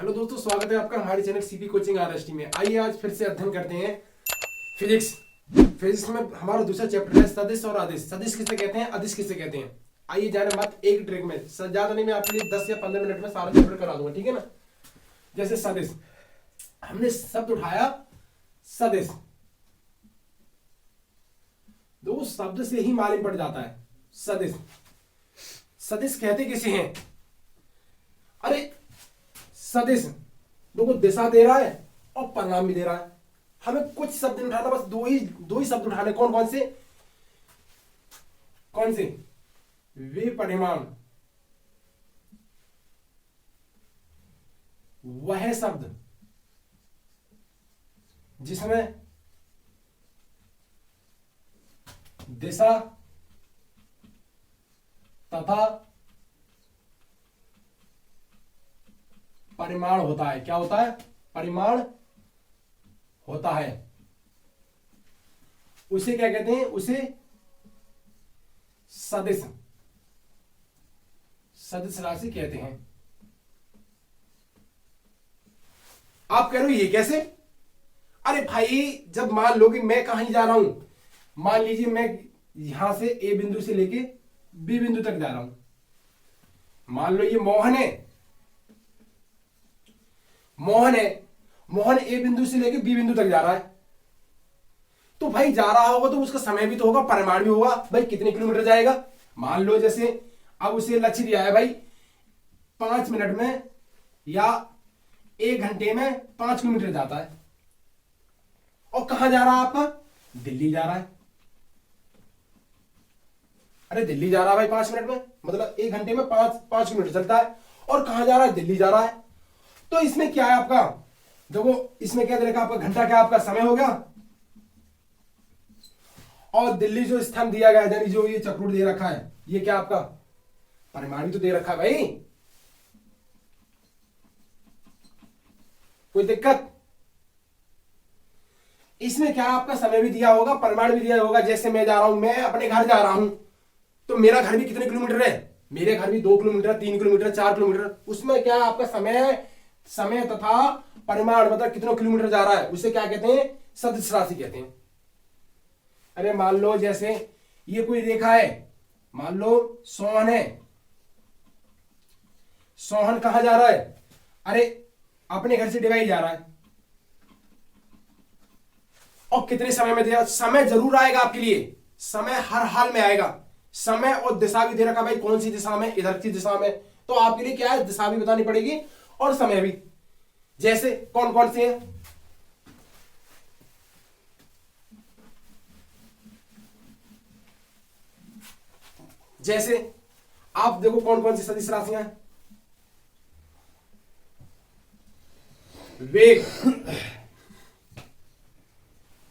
Hello दोस्तों, स्वागत है आपका हमारे चैनल सीपी कोचिंग आरएसटी में। आइए आज फिर से अध्ययन करते हैं फिजिक्स। फिजिक्स में हमारा दूसरा चैप्टर है सदिश और अदिश। सदिश किसे कहते हैं, अदिश किसे कहते हैं, आइए जाने मत एक ट्रिक में। ज्यादा नहीं, मैं आपके लिए 10 या 15 मिनट में सारा चैप्टर करा दूंगा, ठीक है ना। जैसे सदिश, हमने शब्द उठाया सदिश, दो शब्द से ही मालूम पड़ जाता है सदिश। सदिश कहते किसे हैं? अरे सदिश देखो दिशा दे रहा है और परिणाम भी दे रहा है। हमें कुछ शब्द नहीं उठाना, बस दो ही शब्द उठाने। कौन कौन से? वे परिमाण, वह शब्द जिसमें दिशा तथा परिमाण होता है। क्या होता है? परिमाण होता है। उसे क्या कहते हैं? उसे सदिश, सदिश राशि कहते हैं। आप कह रहे हो ये कैसे? अरे भाई, जब मान लो कि मैं कहीं जा रहा हूं, मान लीजिए मैं यहां से ए बिंदु से लेके बी बिंदु तक जा रहा हूं। मान लो ये मोहन है, मोहन ए बिंदु से लेके बी बिंदु तक जा रहा है। तो भाई जा रहा होगा तो उसका समय भी तो होगा, परिमाण भी होगा। भाई कितने किलोमीटर जाएगा? मान लो जैसे अब उसे लक्ष्य दिया है भाई 5 मिनट में या 1 घंटे में 5 किलोमीटर जाता है। और कहां जा रहा है आपका? दिल्ली जा रहा है। अरे दिल्ली जा रहा है भाई 5 मिनट में, मतलब 1 घंटे में 5 किलोमीटर चलता है। और कहां जा रहा है? दिल्ली जा रहा है। तो इसमें क्या है आपका? देखो इसमें क्या दे रखा आपका? घंटा क्या आपका समय हो गया। और दिल्ली जो स्थान दिया गया है, यानी जो ये चक्रूट दे रखा है, ये क्या आपका? परिमाण भी तो दे रखा है भाई। कोई दिक्कत? इसमें क्या आपका समय भी दिया होगा, परिमाण भी दिया होगा। जैसे मैं जा रहा हूं, मैं अपने घर जा रहा हूं, तो मेरा घर भी कितने किलोमीटर है? मेरे घर भी 2 किलोमीटर, 3 किलोमीटर, 4 किलोमीटर। उसमें क्या है आपका? समय तथा परिमाण, मतलब कितने किलोमीटर जा रहा है, उसे क्या कहते हैं? सदिश राशि कहते हैं। अरे मान लो जैसे ये कोई रेखा है, मान लो सोहन है। सोहन कहां जा रहा है? अरे अपने घर से डिवाइस जा रहा है। और कितने समय में दिया? समय जरूर आएगा आपके लिए, समय हर हाल में आएगा। समय और दिशा भी दे रखा भाई, कौन सी दिशा में? इधर की दिशा में। तो आपके लिए क्या है? दिशा भी बतानी पड़ेगी और समय भी। जैसे कौन कौन से हैं? जैसे आप देखो कौन कौन सी सदिश राशियां हैं। वेग,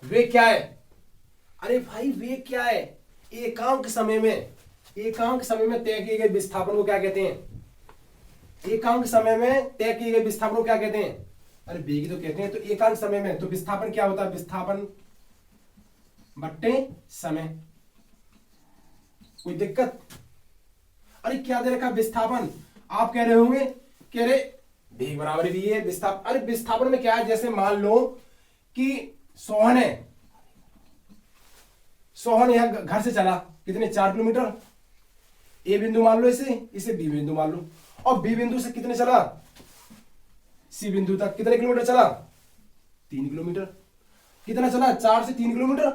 वेग क्या है? अरे भाई वेग क्या है? एकांक समय में तय किए गए विस्थापन को क्या कहते हैं? एकांक समय में तय किए गए विस्थापन को क्या कहते हैं? अरे वेग तो कहते हैं। तो एकांक समय में तो विस्थापन क्या होता है? विस्थापन बट्टे समय। कोई दिक्कत? अरे क्या दे रखा? विस्थापन। आप कह रहे होंगे कि अरे वेग बराबर भी है विस्थापन। अरे विस्थापन में क्या है? जैसे मान लो कि सोहन है, सोहन यहां घर से चला कितने? 4 किलोमीटर। ए बिंदु मान लो, इसे बी बिंदु मान लो। और बी बिंदु से कितने चला? सी बिंदु तक कितने किलोमीटर चला? 3 किलोमीटर। कितना चला? 4 से 3 किलोमीटर।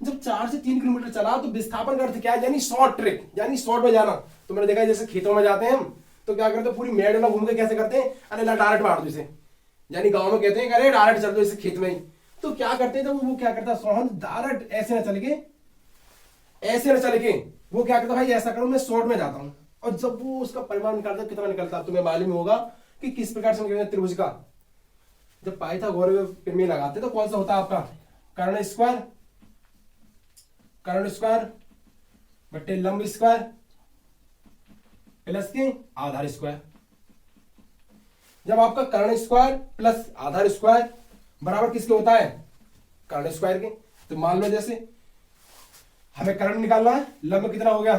जब 4 से 3 किलोमीटर चला तो विस्थापन का अर्थ क्या है? यानी शॉर्ट ट्रिक, यानी शॉर्ट में जाना। तो मैंने देखा है जैसे खेतों में जाते हैं हम, तो क्या करते हैं? पूरी मेड़ में घूम के कैसे करते हैं? अरे ना डायरेक्ट मार दो इसे, यानी गांव में कहते हैं अरे डायरेक्ट चल दो इसे खेत में ही। तो क्या करते हैं? तो वो क्या करता है? सोहन डायरेक्ट ऐसे ना चल के, ऐसे ना चल के वो क्या करता है? भाई ऐसा करो, मैं शॉर्ट में जाता हूं। और जब वो उसका परिमाण निकालता है, कितना निकलता है तुम्हें मालूम होगा कि किस प्रकार से निकलता है त्रिभुज का। जब पाइथागोरस प्रमेय लगाते तो कौन सा होता है आपका? कर्ण स्क्वायर, कर्ण स्क्वायर बट्टे लंब स्क्वायर प्लस के आधार स्क्वायर। जब आपका कर्ण स्क्वायर प्लस आधार स्क्वायर बराबर किसके होता है? कर्ण स्क्वायर के। तो मान लो जैसे हमें कर्ण निकालना है, लंब कितना हो गया?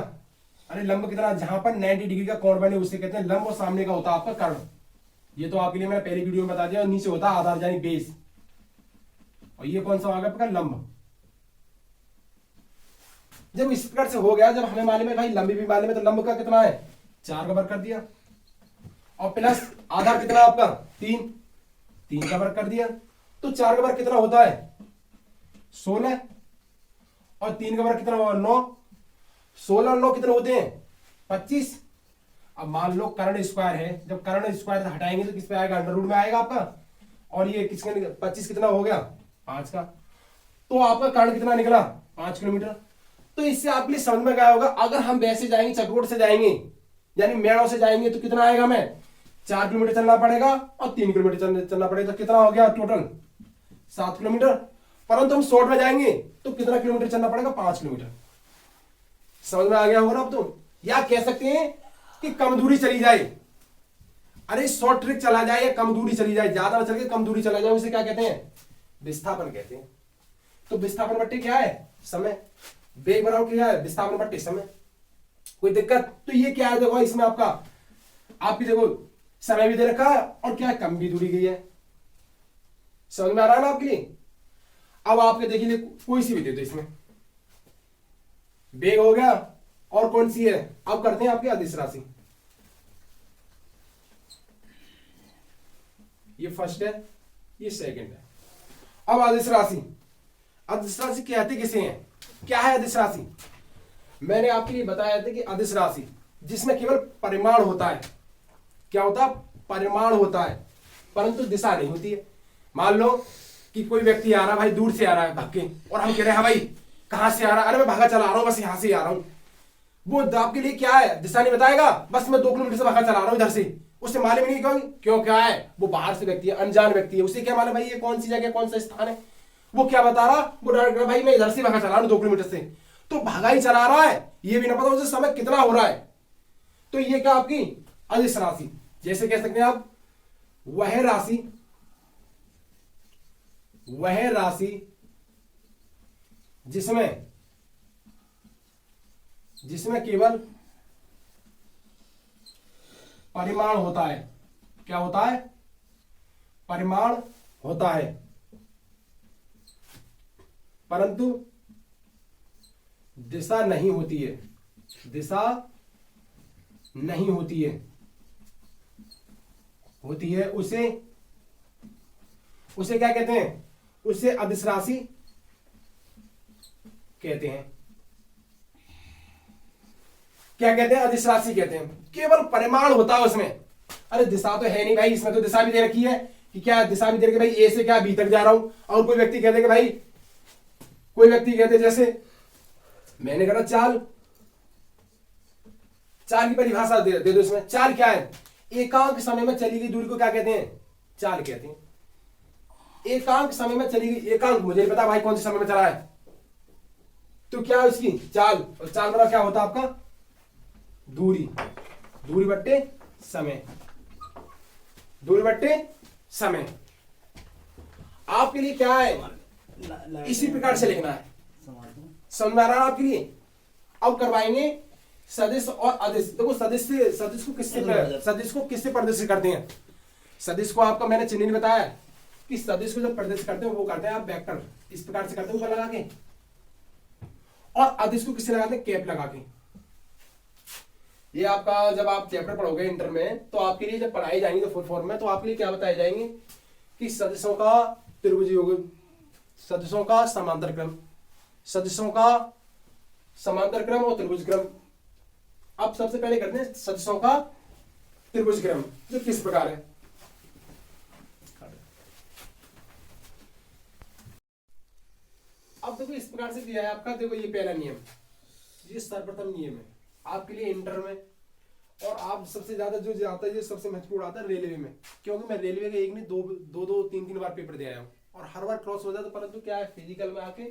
अरे लंब कितना? जहां पर 90 डिग्री का कोण बने उसे कहते हैं लंब, और सामने का होता है आपका कर्ण। ये तो आपके लिए मैंने पहली वीडियो में बता दिया, नीचे होता है आधार यानी बेस, और ये कौन सा होगा आपका लंब। जब इस प्रकार से हो गया, जब हमें मालूम है भाई लंबी भी मालूम है, तो लंब का कितना है 4 का वर्ग कर दिया, और प्लस आधार कितना आपका 3 का वर्ग कर दिया, तो 4 का वर्ग कितना होता है 16, और 3 का वर्ग कितना हुआ 9, 16 और 9 कितने होते हैं 25। अब मान लो कर्ण स्क्वायर है, जब कर्ण स्क्वायर हटाएंगे तो किस पे आएगा अंडर रूट में आएगा आपका, और ये किसका 25 कितना हो गया 5 का, तो आपका कर्ण कितना निकला 5 किलोमीटर। तो इससे आपके लिए समझ में गया होगा, अगर हम वैसे जाएंगे चक्रोड से जाएंगे यानी मेड़ों से जाएंगे तो कितना आएगा, हमें 4 किलोमीटर चलना पड़ेगा और 3 किलोमीटर चलना पड़ेगा, तो कितना हो गया टोटल 7 किलोमीटर। परंतु हम शॉर्ट में जाएंगे तो कितना किलोमीटर चलना पड़ेगा 5 किलोमीटर। समझ में आ गया होगा अब तो, या कह सकते हैं कि कम दूरी चली जाए, अरे शॉर्ट ट्रिक चला जाए या कम दूरी चली जाए, ज्यादा ना चल के कम दूरी चला जाए, उसे क्या कहते हैं विस्थापन कहते हैं। तो विस्थापन बट्टे क्या है समय, वेग बनाओ क्या है विस्थापन बट्टे समय। कोई दिक्कत, तो ये क्या है देखो इसमें आपका आपकी देखो समय भी दे रखा है और क्या है कम भी दूरी गई है, समझ में आ रहा है ना आपके लिए। अब आपके देखिए कोई सी भी दे दो, इसमें वेग हो गया और कौन सी है, अब करते हैं आपकी अदिश राशि, ये फर्स्ट है ये सेकंड है। अब अदिश राशि, अदिश राशि कहते किसे हैं, क्या है अदिश राशि। मैंने आपके लिए बताया था कि अदिश राशि जिसमें केवल परिमाण होता है, क्या होता है परिमाण होता है परंतु दिशा नहीं होती है। मान लो कि कोई व्यक्ति आ रहा है भाई, दूर से आ रहा है भाग के, और हम कह रहे हैं भाई कहां से आ रहा है, अरे मैं भागा चला रहा हूं बस यहां से आ रहा हूं, वो आपके लिए क्या है दिशा नहीं बताएगा, बस मैं 2 किलोमीटर से भागा चला रहा हूं इधर से, उसे मालूम नहीं क्यों क्या है, वो बाहर से व्यक्ति है अनजान व्यक्ति है, उसे क्या मालूम भाई ये कौन सी जगह कौन सा स्थान है, वो क्या बता रहा, वो डायरेक्ट भाई मैं इधर से भागा चला रहा हूं 2 किलोमीटर से, तो भागा ही चला रहा है, ये भी ना पता उसे समय कितना हो रहा है। तो ये क्या आपकी अदिश राशि, जैसे कह सकते हैं आप वह राशि जिसमें केवल परिमाण होता है, क्या होता है परिमाण होता है परंतु दिशा नहीं होती है, दिशा नहीं होती है, होती है उसे क्या कहते हैं, उसे अदिश राशि कहते हैं। क्या कहते हैं अदिश राशि कहते हैं, केवल परिमाण होता है उसमें, अरे दिशा तो है नहीं भाई, इसमें तो दिशा भी दे रखी है कि क्या दिशा भी दे रखी भाई ए से क्या बी तक जा रहा हूं, और कोई व्यक्ति कहते कि भाई कोई व्यक्ति कहते जैसे मैंने कहा चाल की परिभाषा दे दो इसमें, चाल क्या है एकांक समय में चली गई दूरी को क्या कहते हैं चाल कहते हैं। एकांक समय में चली गई, एकांक मुझे नहीं पता भाई कौन से समय में चला है, तो क्या है उसकी चाल, और चाल मतलब क्या होता है आपका दूरी बट्टे समय, दूरी बट्टे समय। आपके लिए क्या है इसी प्रकार से लिखना है, समझ में आ रहा है आपके लिए। अब करवाएंगे सदिश और अदिश। देखो सदिश को किससे प्रदर्शित करते हैं, सदिश को आपका मैंने चिन्ह नहीं बताया कि सदिश को जब प्रदर्शित करते हैं वो करते हैं आप वेक्टर इस प्रकार से करते हैं ऊपर लगा के, और अदिश को किससे लगाते हैं कैप लगा के। ये आपका जब आप चैप्टर पढ़ोगे इंटर में तो आपके लिए जब पढ़ाई जाएंगे तो फुल फॉर्म में, तो आपके लिए क्या बताए जाएंगे कि सदिशों का त्रिभुज योग, सदिशों का समांतर क्रम, सदिशों का समांतर क्रम और त्रिभुज क्रम। अब सबसे पहले करते हैं सदिशों का त्रिभुज क्रम, जो किस प्रकार है। अब देखो इस प्रकार से दिया है आपका, देखो ये पहला नियम, ये सर्वप्रथम नियम है आपके लिए इंटर में, और आप सबसे ज्यादा जो आता है, जो सबसे महत्वपूर्ण आता है रेलवे में, क्योंकि मैं रेलवे के एक नहीं दो तीन बार पेपर दे आया हूँ और हर बार क्रॉस हो जाता, परंतु क्या है फिजिकल में आके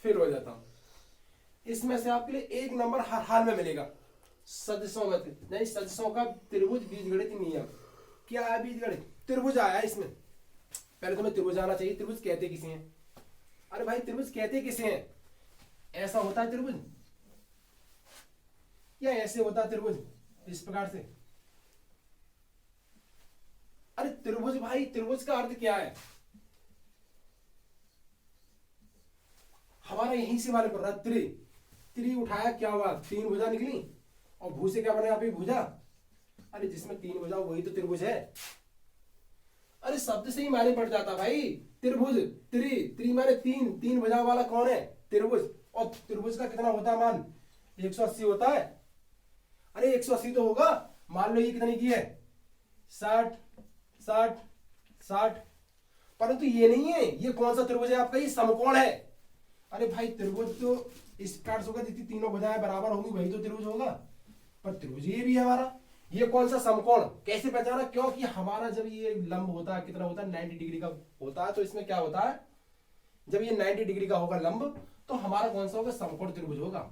फेल हो जाता हूँ। इसमें से आपके लिए 1 नंबर हर हाल में मिलेगा सदिशों में, नहीं सदिशों का त्रिभुज बीजगणित नियम। क्या है बीजगणित, त्रिभुज आया इसमें, पहले तुम्हें त्रिभुज आना चाहिए। त्रिभुज कहते किसे हैं, अरे भाई त्रिभुज कहते किसे हैं, ऐसा होता है त्रिभुज या ऐसे होता है त्रिभुज, इस प्रकार से। त्रिभुज भाई, त्रिभुज का अर्थ क्या है? हमारा यहीं से मालूम पड़ रहा, त्रि त्रि उठाया क्या हुआ, तीन भुजा निकली, और भू से क्या बना यहाँ पे भुजा। अरे जिसमें तीन भुजा वही तो त्रिभुज है। अरे शब्द से ही मालूम पड़ जाता भाई, त्रिभुज, त्रि त्रि माने तीन, तीन भुजा वाला कौन है? त्रिभुज। और त्रिभुज का कितना होता है मान? 180 होता है। अरे 180 तो होगा, मान लो ये कितने की है? 60 60 60। परंतु ये नहीं है, ये कौन सा त्रिभुज है आपका? ये समकोण है। अरे भाई त्रिभुज तो इस प्रकार से होगा, जितनी तीनों भुजाएं बराबर होंगी वही तो त्रिभुज होगा। पर त्रिभुज ये भी है हमारा। ये कौन सा समकोण कैसे पहचाना? क्योंकि हमारा जब ये लंब होता है, कितना होता है? 90 डिग्री का होता है। तो इसमें क्या होता है, जब ये 90 डिग्री का होगा लंब, तो हमारा कौन सा होगा? समकोण त्रिभुज होगा।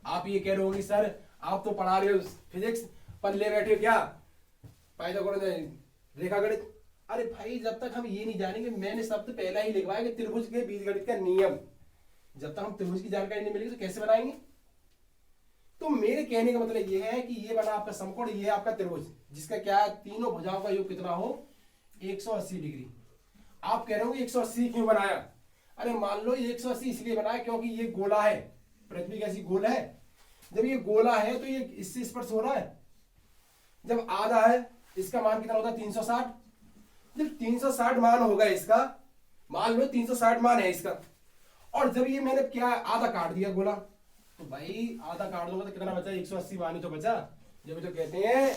आप ये कह रहे होंगे सर आप तो पढ़ा रहे हो फिजिक्स, पल्ले बैठे हो क्या पाइथागोरस रेखागणित। अरे भाई जब तक हम ये नहीं जानेंगे, मैंने शब्द पहला ही लिखवाया कि त्रिभुज के बीजगणित का नियम, जब तक हम त्रिभुज की जानकारी नहीं मिलेगी तो कैसे बनाएंगे? तो मेरे कहने का मतलब ये है कि ये बना आपका समकोण, ये है आपका त्रिभुज, जिसका क्या है? तीनों भुजाओं का योग कितना हो? 180 डिग्री। आप कह रहे हो 180 क्यों बनाया? अरे मान लो 180 इसलिए बनाया क्योंकि ये गोला है, पृथ्वी कैसी गोल है। जब ये गोला है तो ये इससे स्पर्श हो रहा है। जब आधा है, इसका मान कितना होता है? 360। जब 360 मान होगा इसका, मान लो 360 मान है इसका, और जब ये मैंने क्या आधा काट दिया गोला, तो भाई आधा काट दूंगा तो कितना बचा? 180 मान ही तो बचा। जब तो कहते हैं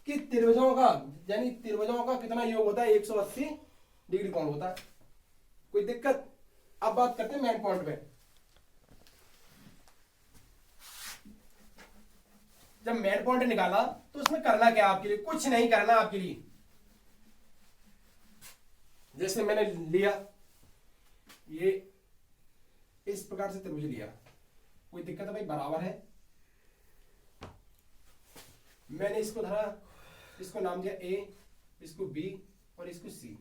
कि त्रिभुजों का, यानी त्रिभुजों का कितना योग होता है? 180 डिग्री कोण होता है। कोई दिक्कत? अब बात करते हैं मेन पॉइंट पे। जब मेन पॉइंट निकाला तो उसमें करना क्या आपके लिए? कुछ नहीं करना आपके लिए। जैसे मैंने लिया ये इस प्रकार से त्रिभुज लिया, कोई दिक्कत है भाई? बराबर है। मैंने इसको धरा, इसको नाम दिया ए, इसको बी और इसको सी।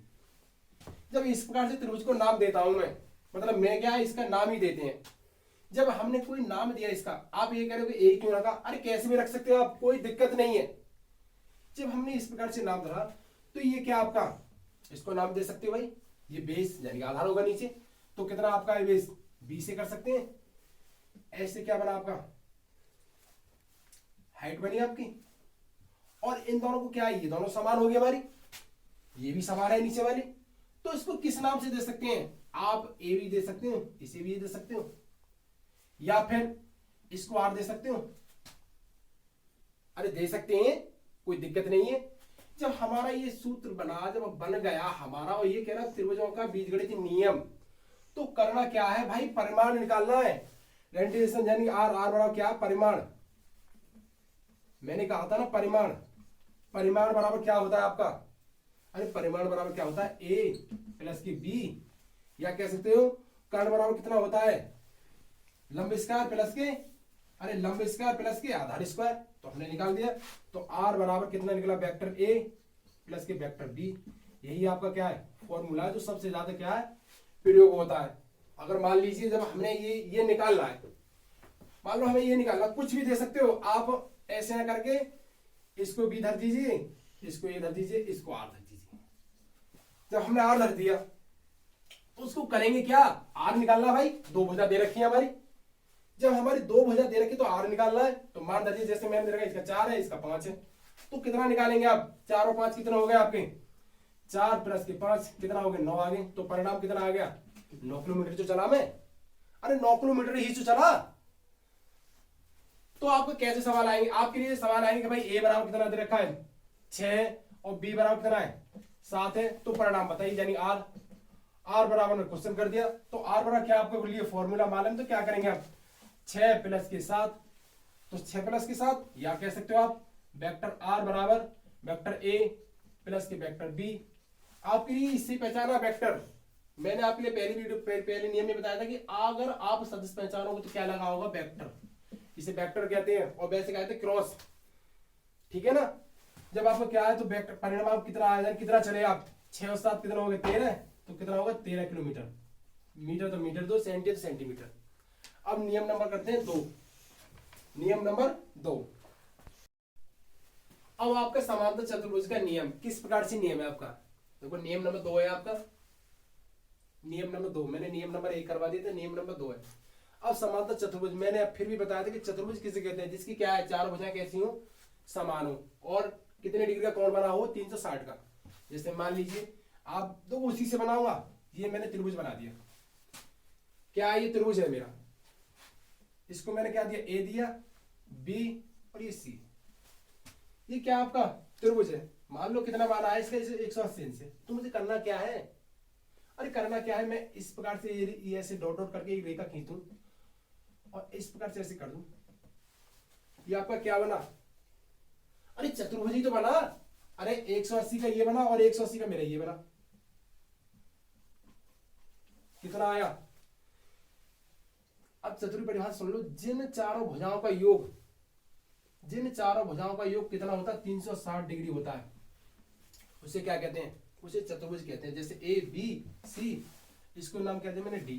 जब इस प्रकार से त्रिभुज को नाम देता हूं मैं, मतलब मैं क्या है, इसका नाम ही देते हैं। जब हमने कोई नाम दिया इसका, आप ये कह रहे हो कि ए क्यों रखा? अरे कैसे भी रख सकते हो आप, कोई दिक्कत नहीं है। जब हमने इस प्रकार से नाम धरा तो ये क्या आपका, इसको नाम दे सकते हो भाई, ये बेस यानी आधार होगा नीचे, तो कितना आपका है बेस? बी से कर सकते हैं। ऐसे क्या बना आपका? हाइट बनी आपकी। और इन दोनों को क्या है? ये दोनों समान हो गई हमारी, ये भी समान है नीचे वाली। तो इसको किस नाम से दे सकते हैं? आप ए भी दे सकते हो, इसे भी दे सकते हो, या फिर इसको आर दे सकते हो। अरे दे सकते हैं, कोई दिक्कत नहीं है। जब हमारा ये सूत्र बना, जब बन गया हमारा, और ये कह रहा त्रिभुजों का बीजगणित नियम, तो करना क्या है भाई? परिमाण निकालना है। रेडिएशन यानी आर, आर बराबर क्या? परिमाण। मैंने कहा था ना परिमाण, परिमाण बराबर क्या होता है आपका? अरे परिमाण बराबर क्या होता है? ए प्लस की बी, या कह सकते हो कर्ण बराबर कितना होता है? लंब स्क्वायर प्लस के, अरे लंब स्क्वायर प्लस के आधार स्क्वायर, तो हमने निकाल दिया। तो आर बराबर कितना निकला? वेक्टर ए प्लस के वेक्टर बी। यही आपका क्या है? फॉर्मूला है, जो सबसे ज्यादा क्या है? प्रयोग होता है। अगर मान लीजिए जब हमने ये निकालना है, मान लो हमें ये निकालना, कुछ भी दे सकते हो आप, ऐसे ना करके इसको बी धर दीजिए, इसको ये धर दीजिए, इसको आर धर दीजिए। जब हमने आर धर दिया तो उसको करेंगे क्या? आर निकालना भाई, दो भुजा दे रखी है हमारी। जब हमारी दो भुजा दे रखी तो आर निकालना है। तो मान दीजिए जैसे मैंने दे रखा, इसका 4 है, इसका 5 है, तो कितना निकालेंगे आप? 4 और 5 कितना हो गए आपके? 4 प्लस के 5 कितना हो गए? 9 आ गए। तो परिणाम कितना आ गया? 9 किलोमीटर जो चला मैं। अरे 9 किलोमीटर ही जो चला। तो आपको कैसे सवाल आएंगे? आपके लिए सवाल आएंगे कि भाई ए बराबर कितना दे रखा है? 6, और बी बराबर कितना है? 7 है। तो परिणाम बताइए, यानी आर। आर बराबर में क्वेश्चन कर दिया। तो आर बराबर क्या आपको लिए फॉर्मूला मालूम, तो क्या करेंगे आप? 6 प्लस के 7, तो 6 प्लस के 7, या कह सकते हो आप वेक्टर आर बराबर वेक्टर ए प्लस के वेक्टर बी। आपके लिए इससे पहचाना वेक्टर, मैंने आपके लिए पहली वीडियो पहले नियम में बताया था कि अगर आप सदिश पहचानोगे तो क्या लगा होगा? वेक्टर। इसे वेक्टर कहते हैं, और वैसे कहते हैं क्रॉस। ठीक है ना? जब आपको क्या है तो वेक्टर परिणाम कितना आएगा, कितना चले आप? 6 और 7 कितना हो गए? 13। तो कितना होगा? 13 किलोमीटर। मीटर तो मीटर दो, सेंटी तो सेंटीमीटर। अब नियम नंबर करते हैं 2। नियम नंबर 2, अब आपका समांतर चतुर्भुज का नियम किस प्रकार से नियम है आपका, देखो नियम नंबर 2 है आपका, नियम नंबर 2, मैंने नियम नंबर 1 करवा दिया था, नियम नंबर 2 है। अब समांतर चतुर्भुज मैंने फिर भी बताया था कि चतुर्भुज किसे कहते हैं, जिसकी क्या है, चार भुजाएं कैसी हो, समान हो, और कितने डिग्री का कोण बना हो, 360 का। जैसे मान लीजिए आप तो उसी से बनाऊंगा, ये मैंने त्रिभुज बना दिया, क्या ये त्रिभुज है मेरा, इसको मैंने क्या दिया, ए दिया, बी और ये सी, ये क्या आपका त्रिभुज है। मान लो कितना मान आया इसका, 180 से। तो मुझे करना क्या है, अरे करना क्या है, मैं इस प्रकार से ये ऐसे डॉट डॉट करके एक रेखा खींच दूं और इस प्रकार से ऐसे कर दूं, ये आपका क्या बना, अरे चतुर्भुज ही तो बना। अरे 180 का ये बना और 180 का मेरा ये बना, कितना आया। अब चतुर्भुज परिभाषा सुन लो, जिन चारों भुजाओं का योग, जिन चारों भुजाओं का योग कितना होता है, 360 डिग्री होता है, उसे क्या कहते हैं, उसे चतुर्भुज कहते हैं। जैसे ए बी सी, इसको नाम कहते हैं मैंने डी,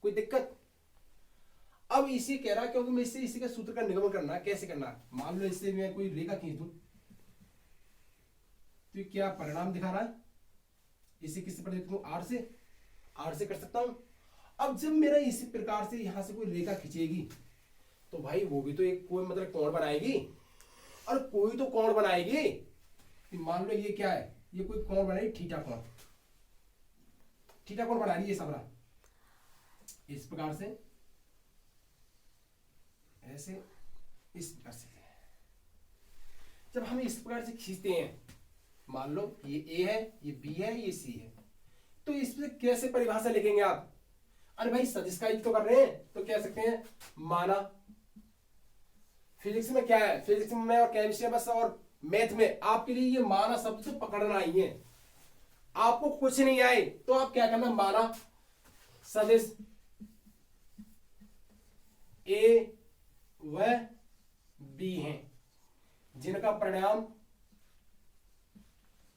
कोई दिक्कत। अब इसी कह रहा, क्योंकि मैं इससे इसी का सूत्र का निगमन करना, कैसे करना, मान लो इससे मैं कोई रेखा खींच दूं, तो ये क्या परिणाम दिखा रहा है, इसे किसी पर देखता हूं, आर से कर सकता हूं। अब जब मेरा इसी प्रकार से यहां से कोई रेखा खींचेगी, तो भाई वो भी तो एक कोई मतलब कोण बनाएगी, और कोई तो कोण बनाएगी। मान लो ये क्या है, ये कोई कोण बनाएगी, थीटा कोण, थीटा कोण बना रही है सबरा, इस प्रकार से, ऐसे, इस प्रकार से। जब हम इस प्रकार से खींचते हैं, मान लो ये ए है, ये बी है, ये सी है, तो इसमें कैसे परिभाषा लिखेंगे आप, अरे भाई सदिश का तो कर रहे हैं, तो कह सकते हैं माना। फिजिक्स में क्या है, फिजिक्स में और केमिस्ट्री में और मैथ में आपके लिए ये माना शब्द तो पकड़ना ही है। आपको कुछ नहीं आए तो आप क्या करना, माना सदिश ए व बी हैं, जिनका परिणाम,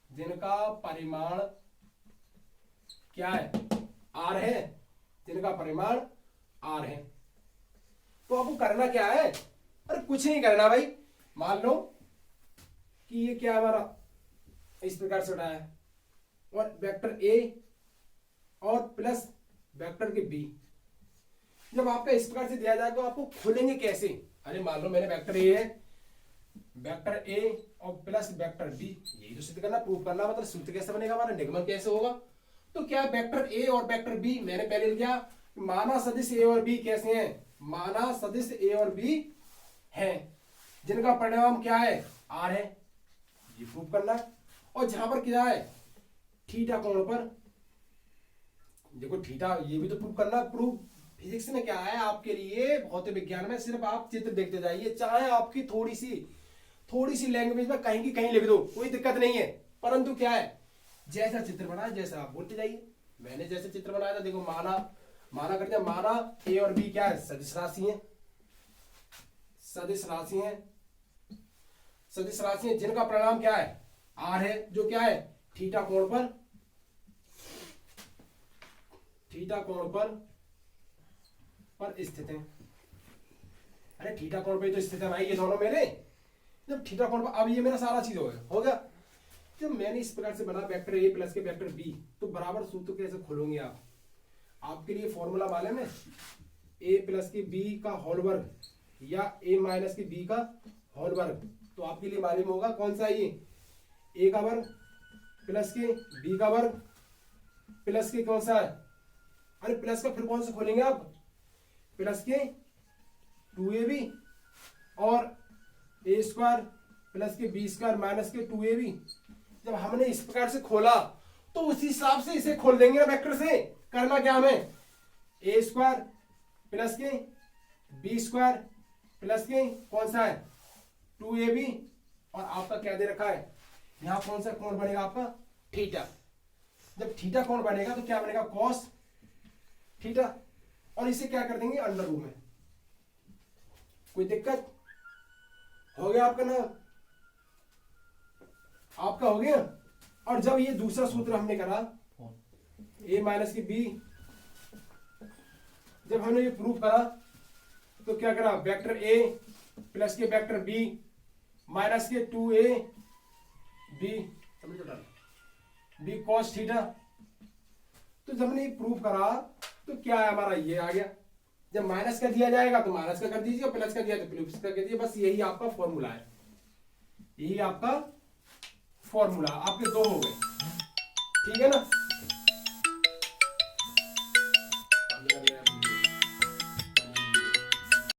जिनका परिमाण क्या है, आर है, जिनका परिमाण आर है। तो आपको करना क्या है, अरे कुछ नहीं करना भाई, मान लो कि ये क्या हमारा इस प्रकार से उठाया है, और वेक्टर ए और प्लस वेक्टर के बी, जब आपका इस प्रकार से दिया जाए तो आपको खोलेंगे कैसे, अरे मान लो मैंने वेक्टर ए है, वेक्टर ए और प्लस वेक्टर बी, यही तो सिद्ध करना, प्रूव करना, मतलब सूत्र कैसे बनेगा हमारा, निगमन कैसे होगा। तो क्या वेक्टर ए और वेक्टर बी मैंने पहले लिखा, माना सदिश ए और बी कैसे हैं, माना सदिश ए और बी है, जिनका परिणाम क्या है, आर है, ये प्रूव करना। और जहां पर क्या है, थीटा कोण पर, देखो थीटा, ये भी तो प्रूव करना। प्रूव फिजिक्स में क्या है आपके लिए, भौतिक विज्ञान में सिर्फ आप चित्र देखते जाइए, चाहे आपकी थोड़ी सी लैंग्वेज में कहीं की कहीं लिख दो, कोई दिक्कत नहीं है, परंतु क्या है, जैसा चित्र बनाया जैसा आप बोलते जाइए। मैंने जैसे चित्र बनाया था, देखो माना करते हैं, माना ए और बी क्या है, सदिश राशि है, सदिश राशि है, सदिश राशि है, जिनका परिणाम क्या है, आर है, जो क्या है, थीटा कोण पर, थीटा कोण पर स्थित है। अरे थीटा कोण पे तो स्थित है भाई ये दोनों मेरे, जब थीटा कोण पर, अब ये मेरा सारा चीज हो गया। जब मैंने इस प्रकार से बना वेक्टर ए प्लस के वेक्टर बी, तो बराबर सूत्र कैसे खोलोगे आप, आपके लिए फॉर्मूला मालूम है, ए प्लस के बी का होल वर्ग या ए माइनस के बी का होल वर्ग, तो आपके लिए मालूम होगा कौन सा, ये ए का वर्ग प्लस के बी का वर्ग प्लस के कौन सा है, अरे प्लस का फिर कौन सा खोलेंगे आप, प्लस के 2ab और ए स्क्वायर प्लस के बी स्क्वायर माइनस के 2ab। जब हमने इस प्रकार से खोला तो उसी हिसाब से इसे खोल देंगे ना वेक्टर से। करना क्या हमें, ए स्क्वायर प्लस के बी स्क्वायर प्लस के कौन सा है 2ab, और आपका क्या दे रखा है, यहां कौन सा कोण बनेगा आपका, थीटा। जब थीटा कोण बनेगा तो क्या बनेगा, कॉस थीटा, और इसे क्या कर देंगे अंडर रूट में। कोई दिक्कत, हो गया आपका ना, आपका हो गया। और जब ये दूसरा सूत्र हमने करा ए माइनस की बी, जब हमने ये प्रूफ करा तो क्या करा, वेक्टर ए प्लस के वेक्टर बी माइनस के 2a B B cos theta. तो जब हमने प्रूफ करा तो क्या है हमारा, ये आ गया। जब माइनस का दिया जाएगा तो माइनस का कर दीजिए, और प्लस का दिया तो प्लस का कर दीजिए। बस यही आपका फॉर्मूला है, यही आपका फॉर्मूला। आपके दो हो गए, ठीक है ना।